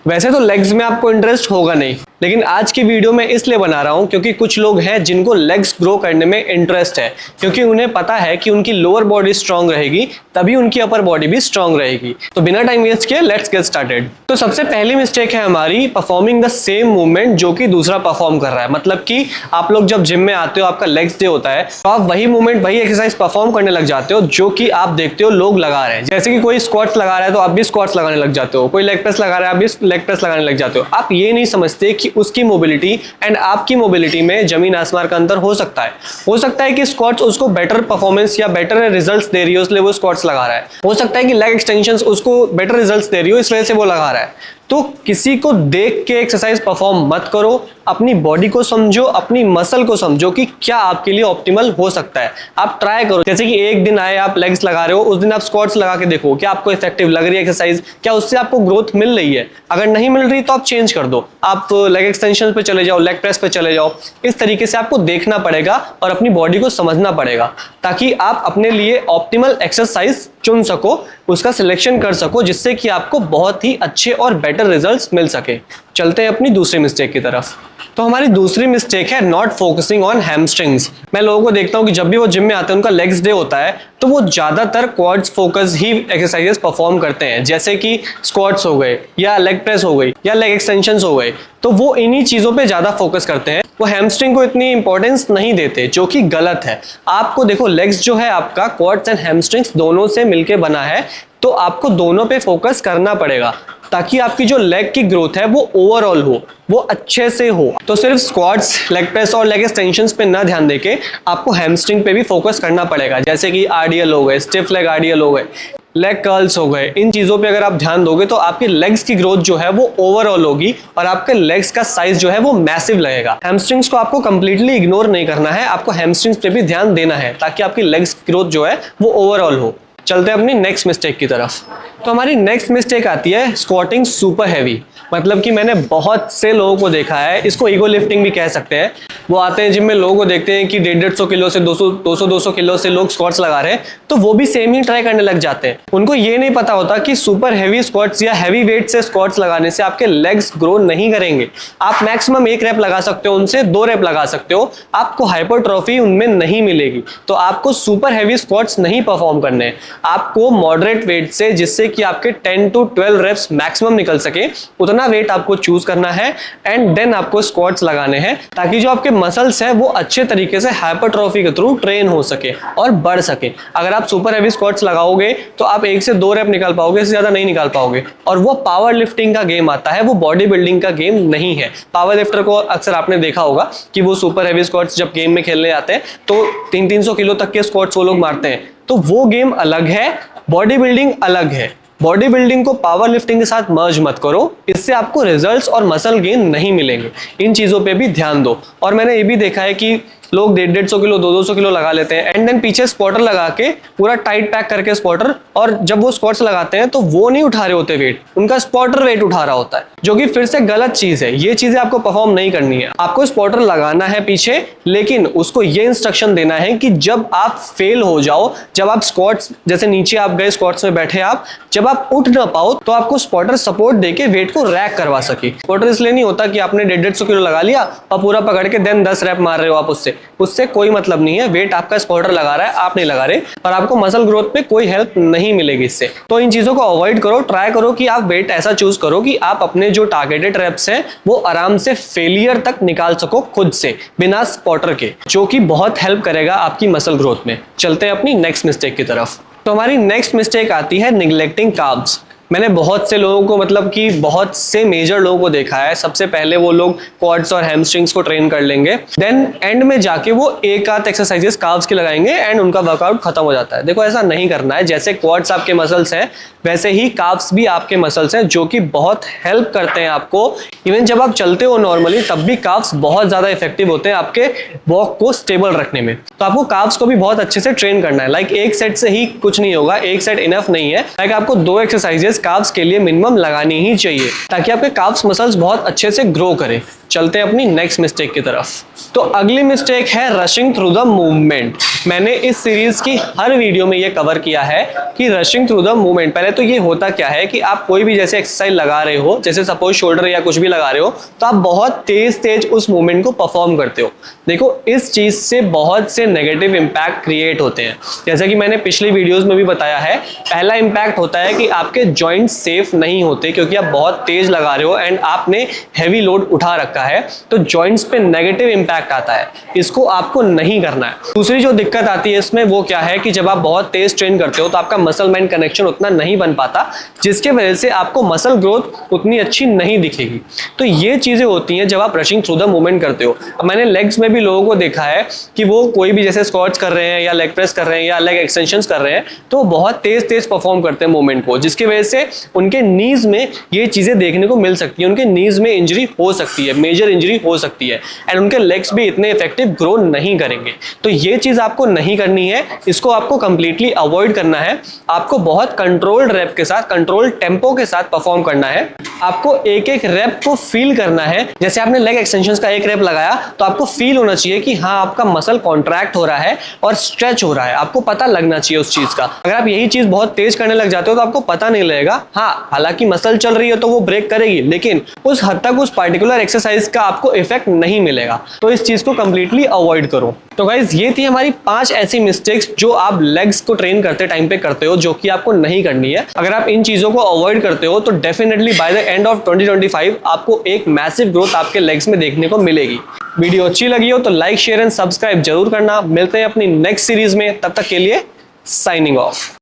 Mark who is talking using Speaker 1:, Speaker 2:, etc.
Speaker 1: वैसे तो लेग्स में आपको इंटरेस्ट होगा नहीं, लेकिन आज की वीडियो में इसलिए बना रहा हूं क्योंकि कुछ लोग हैं जिनको लेग्स ग्रो करने में इंटरेस्ट है, क्योंकि उन्हें पता है कि उनकी लोअर बॉडी स्ट्रांग रहेगी तभी उनकी अपर बॉडी भी स्ट्रांग रहेगी। तो बिना टाइम वेस्ट किए लेट्स गेट स्टार्टेड। तो सबसे पहली मिस्टेक है हमारी परफॉर्मिंग द सेम मूवमेंट जो कि दूसरा परफॉर्म कर रहा है। मतलब कि आप लोग जब जिम में आते हो, आपका लेग्स डे होता है, तो आप वही मूवमेंट वही एक्सरसाइज परफॉर्म करने लग जाते हो जो कि आप देखते हो लोग लगा रहे हैं। जैसे कि कोई स्क्वाट्स लगा रहा है तो आप भी स्क्वाट्स लगाने लग जाते हो, कोई लेग प्रेस लगा रहा है आप भी लेग प्रेस लगाने लग जाते हो। आप ये नहीं समझते कि उसकी मोबिलिटी एंड आपकी मोबिलिटी में जमीन आसमान का अंतर हो सकता है। हो सकता है कि स्क्वाट्स उसको बेटर परफॉर्मेंस या बेटर रिजल्ट्स दे रही हो इसलिए वो स्क्वाट्स लगा रहा है। हो सकता है कि लेग एक्सटेंशंस उसको बेटर रिजल्ट्स दे रही हो इस वजह से वो लगा रहा है। तो किसी को देख के एक्सरसाइज परफॉर्म मत करो, अपनी बॉडी को समझो, अपनी मसल को समझो कि क्या आपके लिए ऑप्टिमल हो सकता है। आप ट्राई करो, जैसे कि एक दिन आए आप लेग्स लगा रहे हो, उस दिन आप स्क्वाट्स लगा के देखो क्या आपको इफेक्टिव लग रही है एक्सरसाइज, क्या उससे आपको ग्रोथ मिल रही है। अगर नहीं मिल रही तो आप चेंज कर दो, आप लेग एक्सटेंशन पे चले जाओ, लेग प्रेस पे चले जाओ। इस तरीके से आपको देखना पड़ेगा और अपनी बॉडी को समझना पड़ेगा ताकि आप अपने लिए ऑप्टिमल एक्सरसाइज चुन सको, उसका सिलेक्शन कर सको, जिससे कि आपको बहुत ही अच्छे और बेटर रिजल्ट्स मिल सके। चलते हैं अपनी दूसरी मिस्टेक की तरफ। तो हमारी दूसरी मिस्टेक है नॉट फोकसिंग ऑन हैमस्ट्रिंग्स। मैं लोगों को देखता हूं कि जब भी वो जिम में आते हैं, उनका लेग्स डे होता है, तो वो ज्यादातर क्वाड्स फोकस ही एक्सरसाइजेस परफॉर्म करते हैं, जैसे कि स्क्वाट्स हो गए या लेग प्रेस हो गई या लेग एक्सटेंशंस हो गए। तो वो इन्हीं चीजों पे ज्यादा फोकस करते हैं, वो हैमस्ट्रिंग को इतनी इंपॉर्टेंस नहीं देते, जो कि गलत है। आपको देखो लेग्स जो है आपका क्वाड्स एंड हैमस्ट्रिंग्स दोनों से मिलके बना है, तो आपको दोनों पे फोकस करना पड़ेगा ताकि आपकी जो लेग की ग्रोथ है वो ओवरऑल हो, वो अच्छे से हो। तो सिर्फ स्क्वाट्स, लेग प्रेस और लेग एक्सटेंशंस पे ना ध्यान देके आपको हैमस्ट्रिंग पे भी फोकस करना पड़ेगा, जैसे कि आरडीएल हो गए, स्टिफ लेग आरडीएल हो गए, लेग कर्ल्स हो गए। इन चीजों पे अगर आप ध्यान दोगे तो आपकी लेग्स की ग्रोथ जो है वो ओवरऑल होगी और आपके लेग्स का साइज जो है वो मैसिव लगेगा। हैमस्ट्रिंग्स को आपको कंप्लीटली इग्नोर नहीं करना है, आपको हैमस्ट्रिंग्स पे भी ध्यान देना है ताकि आपकी लेग्स की ग्रोथ जो है वो ओवरऑल हो। चलते हैं अपनी नेक्स्ट मिस्टेक की तरफ। तो हमारी नेक्स्ट मिस्टेक आती है स्क्वाटिंग सुपर हैवी। मतलब कि मैंने बहुत से लोगों को देखा है, इसको ईगो लिफ्टिंग भी कह सकते हैं। वो आते हैं जिम में, लोगों को देखते हैं कि 150 किलो से 200 किलो से लोग स्क्वाट्स लगा रहे हैं, तो वो भी सेम ही ट्राई करने लग जाते हैं। उनको ये नहीं पता होता कि सुपर हैवी स्क्वाट्स या हैवी वेट से स्क्वाट्स लगाने से आपके लेग्स ग्रो नहीं करेंगे। आप मैक्सिमम 1 रैप लगा सकते हो, उनसे 2 रैप लगा सकते हो, आपको हाइपरट्रॉफी उनमें नहीं मिलेगी। तो आपको सुपर हैवी स्क्वाट्स नहीं परफॉर्म करने हैं, आपको मॉडरेट वेट से, जिससे कि आपके 10 to 12 रेप्स मैक्सिमम निकल सके, उतना वेट आपको चूज करना है एंड देन आपको स्क्वाट्स लगाने हैं ताकि जो आपके मसल्स है वो अच्छे तरीके से हाइपरट्रॉफी के थ्रू ट्रेन हो सके और बढ़ सके। अगर आप सुपर हैवी स्क्वाट्स लगाओगे तो आप 1 से 2 रैप निकाल पाओगे, इससे ज्यादा नहीं निकाल पाओगे। और वो पावर लिफ्टिंग का गेम आता है, वो बॉडी बिल्डिंग का गेम नहीं है। पावर लिफ्टर को अक्सर आपने देखा होगा कि वो सुपर हैवी स्क्वाट्स जब गेम में खेलने आते हैं तो 300-300 किलो तक के स्क्वाट्स वो लोग मारते हैं। तो वो गेम अलग है, बॉडी बिल्डिंग अलग है। बॉडी बिल्डिंग को पावर लिफ्टिंग के साथ मर्ज मत करो, इससे आपको रिजल्ट्स और मसल गेन नहीं मिलेंगे। इन चीजों पे भी ध्यान दो। और मैंने ये भी देखा है कि लोग 150 किलो 200 किलो लगा लेते हैं एंड देन पीछे स्पॉटर लगा के पूरा टाइट पैक करके स्पॉटर, और जब वो स्क्वाट्स लगाते हैं तो वो नहीं उठा रहे होते वेट, उनका स्पॉटर वेट उठा रहा होता है, जो कि फिर से गलत चीज है। ये चीजें आपको परफॉर्म नहीं करनी है। आपको स्पॉटर लगाना है पीछे, लेकिन उसको ये इंस्ट्रक्शन देना है कि जब आप फेल हो जाओ, जब आप स्क्वाट्स, जैसे नीचे आप गए स्क्वाट्स में बैठे आप, जब आप उठ ना पाओ तो आपको स्पॉटर सपोर्ट देके वेट को रैक करवा सके। स्पॉटर इसलिए नहीं होता कि आपने 150 किलो लगा लिया और पूरा पकड़ के देन 10 रैप मार रहे हो आप, उससे कोई मतलब नहीं है। वेट आपका स्पॉटर लगा रहा है, आप नहीं लगा रहे, और आपको मसल ग्रोथ पे कोई हेल्प नहीं मिलेगी इससे। तो इन चीजों को अवॉइड करो। ट्राई करो कि आप वेट ऐसा चूज करो कि आप अपने जो टारगेटेड रेप्स हैं वो आराम से फेलियर तक निकाल सको खुद से, बिना स्पॉटर के, जो कि बहुत हेल्प करेगा आपकी मसल ग्रोथ में। चलते हैं अपनी नेक्स्ट मिस्टेक की तरफ। तो हमारी नेक्स्ट मिस्टेक आती है निग्लेक्टिंग कार्ब्स। मैंने बहुत से लोगों को, मतलब कि बहुत से मेजर लोगों को देखा है, सबसे पहले वो लोग क्वाड्स और हैमस्ट्रिंग्स को ट्रेन कर लेंगे, देन एंड में जाके वो एक आध एक्सरसाइजेस कार्ब्स की लगाएंगे एंड उनका वर्कआउट खत्म हो जाता है। देखो ऐसा नहीं करना है। जैसे क्वाड्स आपके मसल्स हैं वैसे ही कार्ब्स भी आपके मसल्स हैं, जो कि बहुत हेल्प करते हैं आपको। इवन जब आप चलते हो नॉर्मली तब भी कार्ब्स बहुत ज्यादा इफेक्टिव होते हैं आपके वॉक को स्टेबल रखने में। तो आपको कार्ब्स को भी बहुत अच्छे से ट्रेन करना है। लाइक एक सेट से ही कुछ नहीं होगा, एक सेट इनफ नहीं है। लाइक आपको 2 एक्सरसाइजेस प्रेस काफ्स के लिए मिनिमम लगानी ही चाहिए ताकि आपके काफ्स मसल्स बहुत अच्छे से ग्रो करें। चलते हैं अपनी नेक्स्ट मिस्टेक की तरफ। तो अगली मिस्टेक है रशिंग थ्रू द मूवमेंट। मैंने इस सीरीज की हर वीडियो में ये कवर किया है कि रशिंग थ्रू द मूवमेंट, पहले तो ये होता क्या है कि आप कोई भी जैसे एक्सरसाइज लगा रहे हो, जैसे सपोज शोल्डर या कुछ भी लगा रहे हो, तो आप बहुत तेज तेज उस मूवमेंट को परफॉर्म करते हो। देखो इस चीज से बहुत से नेगेटिव इंपैक्ट क्रिएट होते हैं। जैसा कि मैंने पिछली वीडियोस में भी बताया है, पहला इंपैक्ट होता है कि आपके जॉइंट्स सेफ नहीं होते क्योंकि आप बहुत तेज लगा रहे हो एंड आपने हैवी लोड उठा रखा है, तो जॉइंट्स पे नेगेटिव इंपैक्ट आता है। इसको आपको नहीं करना है। दूसरी जो दिक्कत आती है इसमें वो क्या है कि जब आप बहुत तेज ट्रेन करते हो तो आपका मसल माइंड कनेक्शन उतना नहीं बन पाता, जिसके वजह से आपको मसल ग्रोथ उतनी अच्छी नहीं दिखेगी। तो ये चीजें होती हैं जब आप रशिंग थ्रू द मूवमेंट करते हो। मैंने लेग्स में भी लोगों को देखा है कि वो कोई भी जैसे स्क्वाट्स कर रहे हैं या लेग प्रेस कर रहे हैं या लेग एक्सटेंशंस कर रहे हैं, तो बहुत तेज तेज परफॉर्म करते हैं मूवमेंट को, जिसकी वजह से उनके नीज में ये चीजें देखने को मिल सकती है। उनके नीज में इंजरी हो सकती है, मेजर इंजरी हो सकती है एंड उनके लेग्स भी इतने इफेक्टिव ग्रो नहीं करेंगे। तो ये चीज आपको नहीं करनी है, इसको आपको कंप्लीटली अवॉइड करना है। आपको बहुत कंट्रोल्ड रैप के साथ, कंट्रोल्ड टेम्पो के साथ परफॉर्म करना है। आपको एक एक रैप को फील करना है। जैसे आपने लेग एक्सटेंशंस का एक रैप लगाया तो आपको फील होना चाहिए कि हाँ आपका मसल कॉन्ट्रैक्ट हो रहा है और स्ट्रेच हो रहा है, आपको पता लगना चाहिए उस चीज का। अगर आप यही चीज बहुत तेज करने लग जाते हो तो आपको पता नहीं लगेगा। हाँ हालांकि मसल चल रही है तो वो ब्रेक करेगी, लेकिन उस हद तक उस पार्टिकुलर एक्सरसाइज का आपको इफेक्ट नहीं मिलेगा। तो इस चीज को कंप्लीटली अवॉइड करो। तो गाइज ये थी हमारी 5 ऐसी मिस्टेक्स जो आप लेग्स को ट्रेन करते टाइम पे करते हो, जो कि आपको नहीं करनी है। अगर आप इन चीजों को अवॉइड करते हो तो definitely by the end of 2025 आपको एक मैसिव ग्रोथ आपके लेग्स में देखने को मिलेगी। वीडियो अच्छी लगी हो तो लाइक शेयर एंड सब्सक्राइब जरूर करना। मिलते हैं अपनी नेक्स्ट सीरीज में, तब तक के लिए साइनिंग ऑफ।